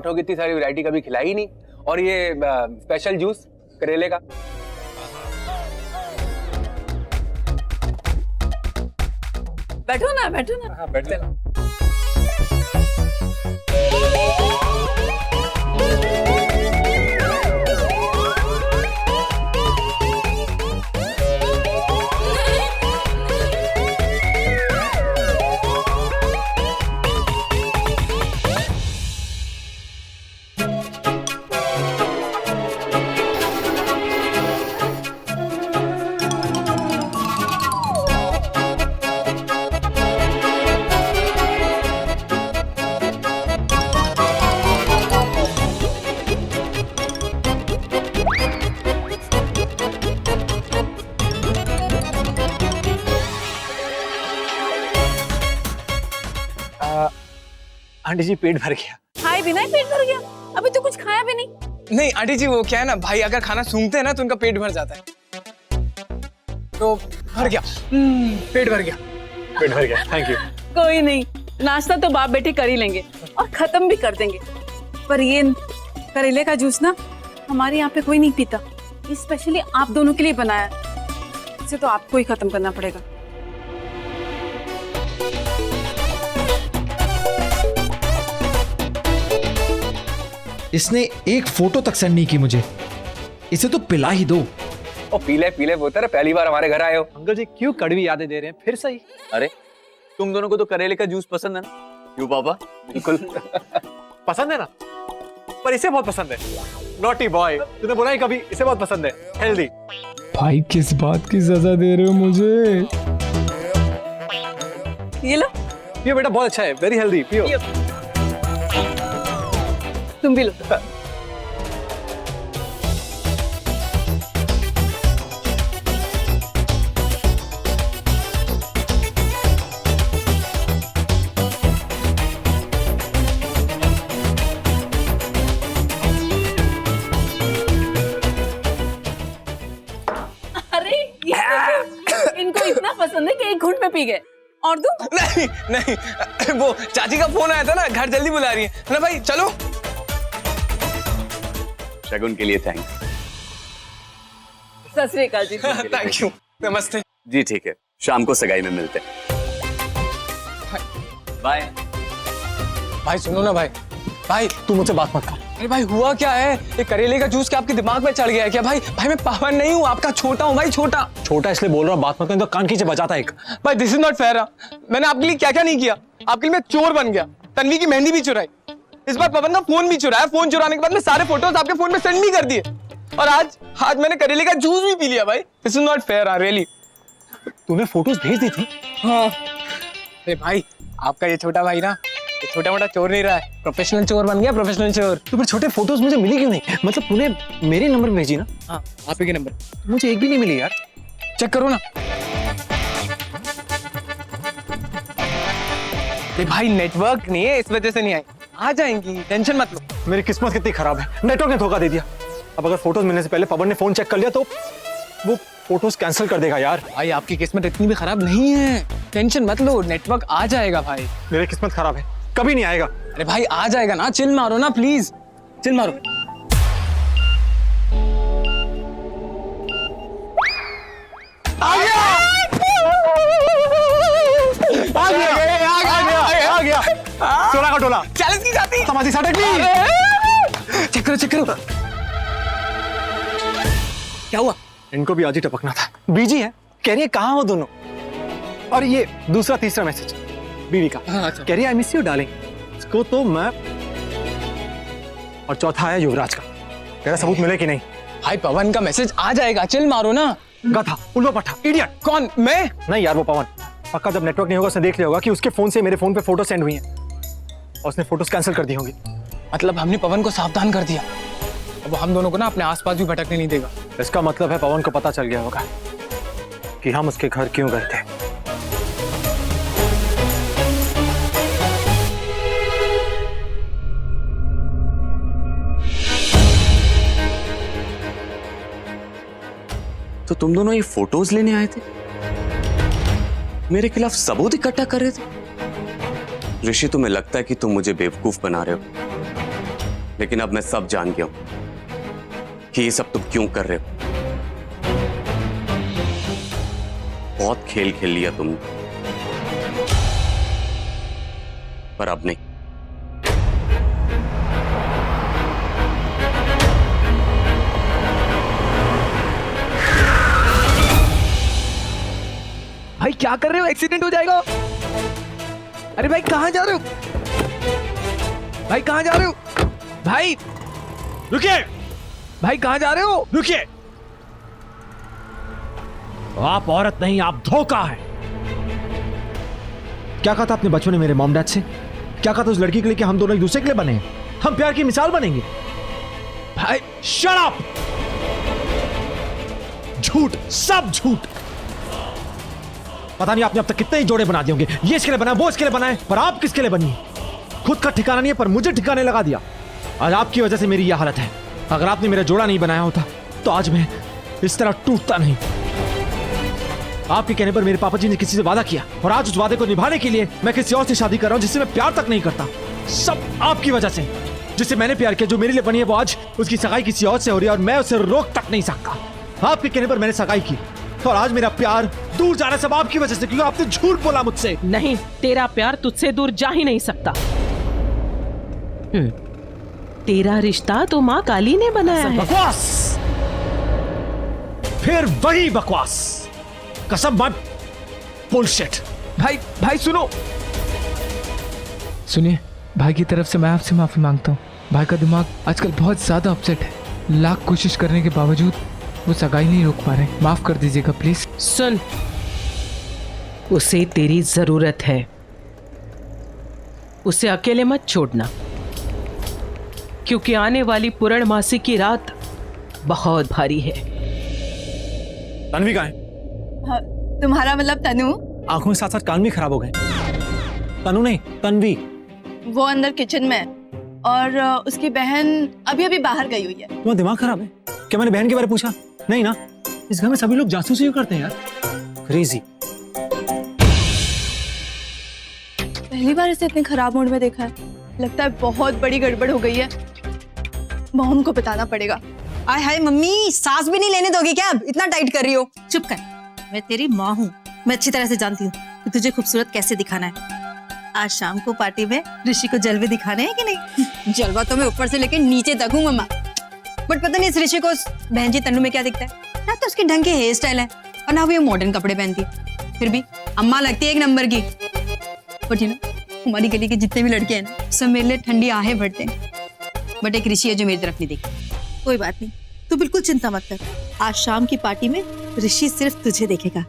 पराठों की इतनी सारी वैरायटी कभी खिलाई ही नहीं। और ये स्पेशल जूस करेले का। बैठो ना, बैठो ना। हाँ बैठते ना। आंटी जी पेट भर गया। खाए बिना ही पेट भर गया? अभी तो कुछ खाया भी नहीं। नहीं आंटी जी, वो क्या है ना भाई, अगर खाना सूंघते हैं ना तो उनका पेट भर जाता है। तो भर गया, पेट भर गया। पेट भर गया, थैंक यू। कोई नहीं, नाश्ता तो बाप बेटे कर ही लेंगे और खत्म भी कर देंगे। पर ये करेले का जूस ना हमारे यहाँ पे कोई नहीं पीता, स्पेशली आप दोनों के लिए बनाया है। इसे तो आपको ही खत्म करना पड़ेगा। इसने एक फोटो तक सेंड नहीं की मुझे, इसे तो पिला ही दो। ओ पीले वो तेरे पहली बार हमारे घर आए हो। अंकल जी क्यों कड़वी यादें दे रहे हैं फिर सही। अरे तुम दोनों को तो करेले का जूस पसंद है ना? क्यों पापा? बिल्कुल। पसंद है ना, पर इसे बहुत पसंद है। नॉटी बॉय, तूने बोला ही कभी, इसे बहुत पसंद है। हेल्दी। भाई किस बात की सजा दे रहे हो मुझे? ये लो, पियो बेटा, बहुत अच्छा है, वेरी हेल्दी, पियो। तुम भी लो। अरे इनको इतना पसंद है कि एक घूंट में पी गए। और तुम? नहीं नहीं, वो चाची का फोन आया था ना, घर जल्दी बुला रही है ना भाई, चलो। शगुन के लिए थैंक्स। सत श्री अकाल जी। थैंक यू, नमस्ते जी। ठीक है, शाम को सगाई में मिलते हैं। बाय। भाई। सुनो ना भाई, भाई तू मुझसे बात मत कर। अरे भाई हुआ क्या है? ये करेले का जूस क्या आपके दिमाग में चढ़ गया है क्या भाई? भाई मैं पवन नहीं हूँ, आपका छोटा हूँ भाई, छोटा। छोटा इसलिए बोल रहा हूँ, बात मत कर, तो कान खींचे बजाता एक। भाई दिस इज नॉट फेयर। मैंने आपके लिए क्या क्या नहीं किया, आपके लिए मैं चोर बन गया, तन्वी की मेहंदी भी चुराई, इस बार पवन का फोन भी चुराया, फोन चुराने के बाद में सारे फोटोज आपके फोन में सेंड भी कर दिए, और आज मैंने करेले का जूस भी पी लिया। भाई this is not fair really. तूने फोटोज भेज दी थी? हाँ। अरे भाई आपका ये छोटा भाई ना, ये छोटा मोटा चोर नहीं रहा है, प्रोफेशनल चोर बन गया, प्रोफेशनल चोर। तो फिर छोटे फोटोज मुझे मिली क्यों नहीं? मतलब तूने मेरे नंबर भेजी ना? हाँ आप ही के नंबर। मुझे एक भी नहीं मिली यार। चेक करो ना। ये भाई नेटवर्क नहीं है, इस वजह से नहीं आई, आ जाएंगी, टेंशन मत लो। मेरी किस्मत कितनी खराब है, नेटवर्क ने धोखा दे दिया। अब अगर फोटोज मिलने से पहले पवन ने फोन चेक कर लिया तो वो फोटोज कैंसिल कर देगा यार। भाई आपकी किस्मत इतनी भी खराब नहीं है, टेंशन मत लो, नेटवर्क आ जाएगा भाई। मेरी किस्मत खराब है, कभी नहीं आएगा। अरे भाई आ जाएगा ना, चिल मारो ना प्लीज, चिल मारो। आ गया, आ गया, आ गया। चोला का टोला, चैलेंज की जाती। समाधि साटक ली। चेक करो, चेक करो। क्या हुआ? इनको भी आज ही टपकना था, बीजी है। कह रही है कहाँ हो दोनों। और ये दूसरा तीसरा मैसेज बीवी का, अच्छा। कह रही है आई मिस यू डार्लिंग। इसको तो मैं, और चौथा है युवराज का, कह रहा सबूत मिले कि नहीं। भाई पवन का मैसेज आ जाएगा, चिल मारो ना। गधा, उल्लू पट्टा, इडियट। कौन? मैं? नहीं यार, वो पवन पक्का जब नेटवर्क नहीं होगा उसने देख लिया होगा कि उसके फोन से मेरे फोन पे फोटो सेंड हुई हैं और उसने फोटोज कैंसिल कर दी होंगी। मतलब हमने पवन को सावधान कर दिया, अब वो हम दोनों को ना अपने आसपास भी भटकने नहीं देगा। इसका मतलब है पवन को पता चल गया होगा कि हम उसके घर क्यों गए थे। तो तुम दोनों ये फोटोज लेने आए थे, मेरे खिलाफ सबूत इकट्ठा कर रहे थे। ऋषि तुम्हें लगता है कि तुम मुझे बेवकूफ बना रहे हो, लेकिन अब मैं सब जान गया हूं कि ये सब तुम क्यों कर रहे हो। बहुत खेल खेल लिया तुमने, पर अब नहीं। भाई क्या कर रहे हो? एक्सीडेंट हो जाएगा। अरे भाई कहां जा रहे हो? भाई कहां जा रहे हो? भाई रुकिए, भाई कहां जा रहे हो? रुकिए। आप औरत नहीं, आप धोखा है। क्या कहा था आपने बचपन में मेरे मॉम डैड से? क्या कहा था उस लड़की के लिए कि हम दोनों एक दूसरे के लिए बने हैं, हम प्यार की मिसाल बनेंगे? भाई शट अप! झूठ, सब झूठ। पता नहीं आपने अब तक कितने ही जोड़े बना दिए होंगे, ये इसके लिए बना, वो इसके लिए बना है, पर आप किसके लिए बनी? खुद का ठिकाना नहीं है, पर मुझे ठिकाने लगा दिया। आज आपकी वजह से मेरी यह हालत है। अगर आपने मेरा जोड़ा नहीं बनाया होता तो आज मैं इस तरह टूटता नहीं। आपके कहने पर मेरे पापा जी ने किसी से वादा किया, और आज उस वादे को निभाने के लिए मैं किसी और से शादी कर रहा हूं जिससे मैं प्यार तक नहीं करता। सब आपकी वजह से। जिससे मैंने प्यार किया, जो मेरे लिए बनी है, वो आज उसकी सगाई किसी और से हो रही है और मैं उसे रोक तक नहीं सकता। आपके कहने पर मैंने सगाई की, और आज मेरा प्यार दूर जा रहा है सब आपकी वजह से, क्योंकि आपने झूठ बोला मुझसे। नहीं, तेरा प्यार तुझसे दूर जा ही नहीं सकता। तेरा रिश्ता तो माँ काली ने बनाया है। बकवास, फिर वही बकवास। कसम मत, बुलशिट। भाई सुनो, सुनिए, भाई की तरफ से मैं आपसे माफी मांगता हूँ। भाई का दिमाग आजकल बहुत ज्यादा अपसेट है। लाख कोशिश करने के बावजूद वो सगाई नहीं रोक पा रहे। माफ कर दीजिएगा प्लीज। सुन, उसे तेरी जरूरत है, उसे अकेले मत छोड़ना, क्योंकि आने वाली पूर्णमासी की रात बहुत भारी है। तन्वी कहाँ है? तुम्हारा मतलब तनु? आंखों के साथ साथ कान भी खराब हो गए। तनु नहीं, तन्वी। वो अंदर किचन में है, और उसकी बहन अभी अभी बाहर गई हुई है। तुम्हारा दिमाग खराब है क्या? मैंने बहन के बारे में पूछा नहीं ना? इस घर में सभी लोग जासूसी क्यों करते हैं यार? क्रेजी। पहली बार इसे इतने खराब मूड में देखा है। लगता है बहुत बड़ी गड़बड़ हो गई है। मॉम को बताना पड़ेगा। आय हाय मम्मी, सांस भी नहीं लेने दोगी क्या? अब इतना टाइट कर रही हो। चुप कर, मैं तेरी माँ हूँ। मैं अच्छी तरह से जानती हूँ कि तुझे खूबसूरत कैसे दिखाना है। आज शाम को पार्टी में ऋषि को जलवे दिखाने हैं कि नहीं? जलवा तो मैं ऊपर से लेकर नीचे तक हूँ मम्मा, बट पता नहीं इस ऋषि को बहन जी तन्नू में क्या दिखता है। ना तो उसके ढंग के हेयर स्टाइल है, और ना वो ये मॉडर्न कपड़े पहनती है। फिर भी अम्मा लगती है एक नंबर की। बट यू नो, हमारी गली के जितने भी लड़के हैं ना, सब मेरे लिए ठंडी आहें भरते हैं। बट एक ऋषि है जो मेरी तरफ नहीं देखती। कोई बात नहीं, तू बिल्कुल चिंता मत कर। आज शाम की पार्टी में ऋषि सिर्फ तुझे देखेगा।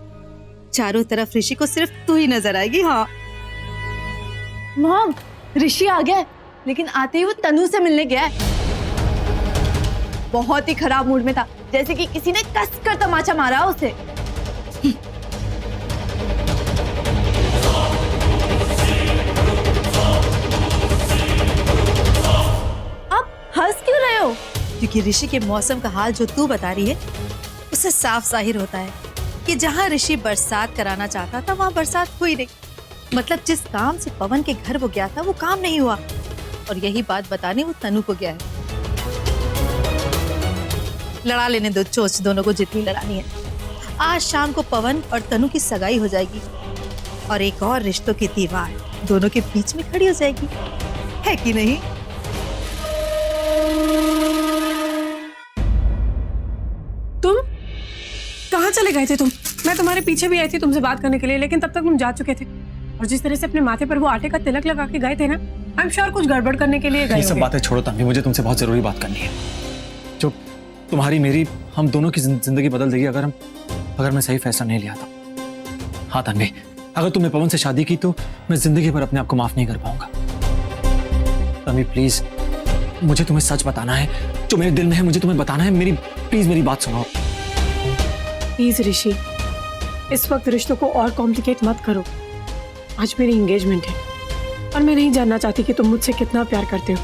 चारों तरफ ऋषि को सिर्फ तू ही नजर आएगी। हाँ मॉम, ऋषि आ गया है, लेकिन आते ही वो तनु से मिलने गया है। बहुत ही खराब मूड में था, जैसे कि किसी ने कसकर तमाचा मारा उसे। आप हंस क्यों रहे हो? क्योंकि ऋषि के मौसम का हाल जो तू बता रही है, उससे साफ जाहिर होता है कि जहाँ ऋषि बरसात कराना चाहता था वहाँ बरसात हुई नहीं। मतलब जिस काम से पवन के घर वो गया था वो काम नहीं हुआ, और यही बात बताने वो तनु को गया है। लड़ा लेने दो चोच दोनों को जितनी लड़ानी है। आज शाम को पवन और तनु की सगाई हो जाएगी, और एक और रिश्तों की दीवार दोनों के बीच में खड़ी हो जाएगी, है कि नहीं? तुम कहाँ चले गए थे? मैं तुम्हारे पीछे भी आई थी तुमसे बात करने के लिए, लेकिन तब तक तुम जा चुके थे। और जिस तरह से अपने माथे पर वो आटे का तिलक लगा के गए थे ना, आई एम श्योर कुछ गड़बड़ करने के लिए गए ये सब बातें छोड़ो तन्वी, मुझे तुमसे बहुत जरूरी बात करनी है जो तुम्हारी मेरी हम दोनों की जिंदगी बदल देगी अगर मैं सही फैसला नहीं लिया था। हाँ तन्वी, अगर तुमने पवन से शादी की तो मैं जिंदगी भर अपने आप को माफ नहीं कर पाऊंगा। तन्वी प्लीज, मुझे तुम्हें सच बताना है, जो मेरे दिल में है मुझे तुम्हें बताना है। प्लीज मेरी बात सुनो। प्लीज ऋषि, इस वक्त रिश्तों को और कॉम्प्लिकेट मत करो। आज मेरी एंगेजमेंट है, और मैं नहीं जानना चाहती कि तुम मुझसे कितना प्यार करते हो।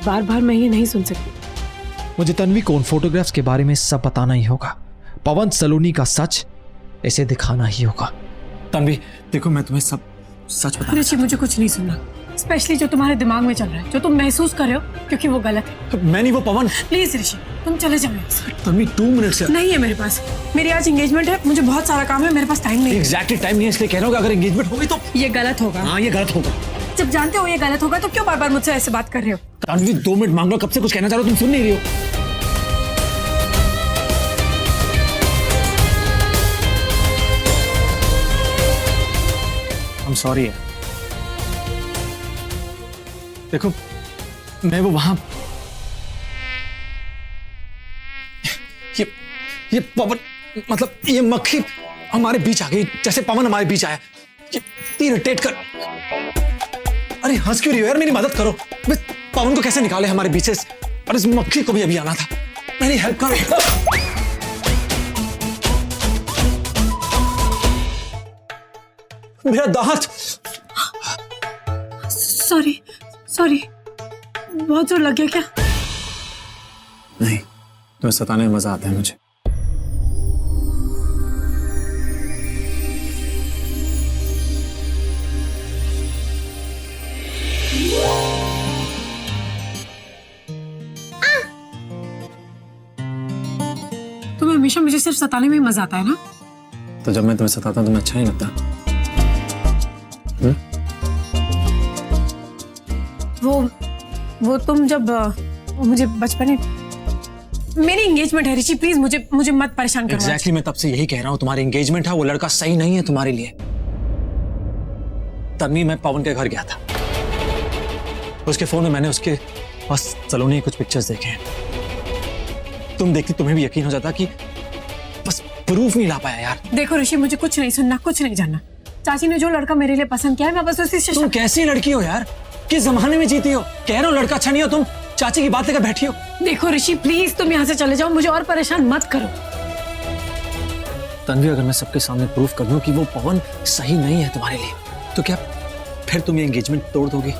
बार बार मैं ये नहीं सुन सकती। मुझे तन्वी को उन फोटोग्राफ्स के बारे में सब बताना ही होगा। पवन सलोनी का सच इसे दिखाना ही होगा। तन्वी देखो, मैं तुम्हें सब सच बता। ऋषि मुझे कुछ नहीं सुनना। स्पेशली जो तुम्हारे दिमाग में चल रहा है, जो तुम महसूस कर रहे हो, क्योंकि वो गलत है। मैं नहीं, वो पवन। प्लीज ऋषि, तुम चले जाओ यहाँ से। तन्वी 2 मिनट से नहीं है मेरे पास, मेरी आज एंगेजमेंट है, मुझे बहुत सारा काम है, मेरे पास टाइम नहीं है। एग्जैक्टली टाइम नहीं है, इसलिए कह रहा हूँ कि अगर एंगेजमेंट होगी तो ये गलत होगा। हाँ, ये गलत होगा। जब जानते हो ये गलत होगा तो क्यों बार बार मुझसे ऐसे बात कर रहे हो? तन्वी 2 मिनट मांग लो, कब से कुछ कहना चाह रहे हो, तुम सुन नहीं रही हो। I'm sorry यार। देखो, मैं वो वहां ये पवन, मतलब ये मक्खी हमारे बीच आ गई, जैसे पवन हमारे बीच आया। ये इरिटेट कर। अरे हंस क्यों रही हो यार, मेरी मदद करो। बस पवन को कैसे निकाले हमारे बीच से, और इस मक्खी को भी अभी आना था। मेरी हेल्प करो। मेरा दांत। सॉरी सॉरी, बहुत जोर लग गया क्या? नहीं, तुम्हें सताने में मजा आता है मुझे। तुम्हें हमेशा मुझे सिर्फ सताने में ही मजा आता है ना? तो जब मैं तुम्हें सताता हूं तुम्हें अच्छा नहीं लगता? वो तुम जब मुझे बचपन में, मेरी एंगेजमेंट है ऋषि, प्लीज मुझे मत परेशान करो। एग्जैक्टली मैं तब से यही कह रहा हूं, तुम्हारी एंगेजमेंट है, वो लड़का सही नहीं है तुम्हारे लिए। तन्वी, मैं पवन के घर गया था, उसके फोन में मैंने उसके बस सलोनी के कुछ पिक्चर्स देखे हैं। तुम देखती तुम्हें भी यकीन हो जाता कि बस प्रूफ नहीं ला पाया यार। देखो ऋषि, मुझे कुछ नहीं सुनना, कुछ नहीं जानना। चाची ने जो लड़का मेरे लिए पसंद किया है, मैं बस उसी से। तुम कैसी लड़की हो यार, किस जमाने में जीती हो? कह रहा हूं लड़का अच्छा नहीं हो, तुम चाची की बात लेकर बैठी हो। देखो ऋषि, प्लीज तुम यहाँ से चले जाओ, मुझे और परेशान मत करो। तन्वी, अगर मैं सबके सामने प्रूफ कर दूं कि वो पवन सही नहीं है तुम्हारे लिए, तो क्या फिर तुम ये एंगेजमेंट तोड़ दोगी?